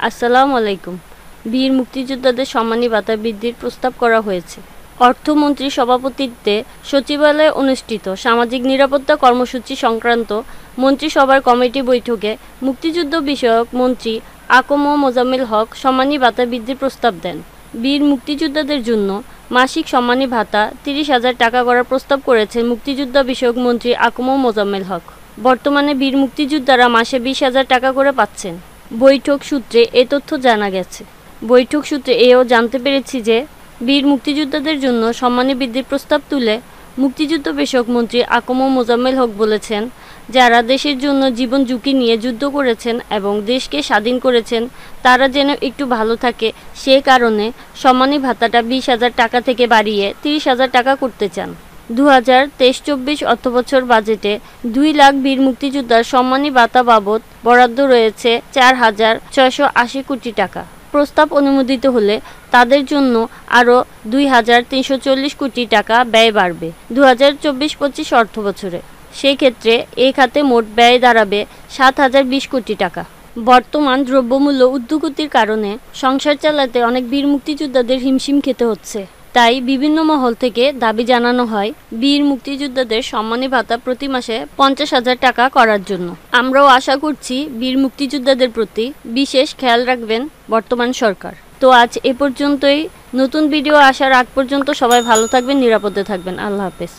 আসসালামু আলাইকুম। বীর মুক্তিযোদ্ধাদের সম্মানী ভাতা বৃদ্ধির প্রস্তাব করা হয়েছে। অর্থমন্ত্রীর সভাপতিত্বে সচিবালয়ে অনুষ্ঠিত সামাজিক নিরাপত্তা কর্মসূচি সংক্রান্ত মন্ত্রিসভার কমিটি বৈঠকে মুক্তিযুদ্ধ বিষয়ক মন্ত্রী আকম মোজাম্মেল হক সম্মানী ভাতা বৃদ্ধির প্রস্তাব দেন। বীর মুক্তিযোদ্ধাদের জন্য মাসিক সম্মানী ভাতা ৩০,০০০ টাকা করার প্রস্তাব করেছেন মুক্তিযোদ্ধা বিষয়ক মন্ত্রী আকম মোজাম্মেল হক। বর্তমানে বীর মুক্তিযোদ্ধারা মাসে ২০,০০০ টাকা করে পাচ্ছেন। বৈঠক সূত্রে এ তথ্য জানা গেছে। বৈঠক সূত্রে এও জানতে পেরেছি যে বীর মুক্তিযোদ্ধাদের জন্য সম্মানী বৃদ্ধির প্রস্তাব তুলে মুক্তিযুদ্ধ বিষয়ক মন্ত্রী আকম মোজাম্মেল হক বলেছেন, যারা দেশের জন্য জীবন ঝুঁকি নিয়ে যুদ্ধ করেছেন এবং দেশকে স্বাধীন করেছেন তারা যেন একটু ভালো থাকে, সে কারণে সম্মানী ভাতাটা ২০,০০০ টাকা থেকে বাড়িয়ে ৩০,০০০ টাকা করতে চান। ২০২৩-২৪ অর্থবছর বাজেটে ২ লাখ বীর মুক্তিযোদ্ধার সম্মানী ভাতা বাবদ বরাদ্দ রয়েছে ৪,৬৮০ কোটি টাকা। প্রস্তাব অনুমোদিত হলে তাদের জন্য আরও ২,৩৪০ কোটি টাকা ব্যয় বাড়বে ২০২৪-২৫ অর্থবছরে। সেক্ষেত্রে এ খাতে মোট ব্যয় দাঁড়াবে ৭,০২০ কোটি টাকা। বর্তমান দ্রব্যমূল্য ঊর্ধ্বগতির কারণে সংসার চালাতে অনেক বীর মুক্তিযোদ্ধাদের হিমশিম খেতে হচ্ছে। তাই বিভিন্ন মহল থেকে দাবি জানানো হয় বীর মুক্তিযোদ্ধাদের সম্মানী ভাতা প্রতি মাসে ৫০,০০০ টাকা করার জন্য। আমরাও আশা করছি বীর মুক্তিযোদ্ধাদের প্রতি বিশেষ খেয়াল রাখবেন বর্তমান সরকার। তো আজ এ পর্যন্তই। নতুন ভিডিও আসার আগ পর্যন্ত সবাই ভালো থাকবেন, নিরাপদে থাকবেন। আল্লাহ হাফেজ।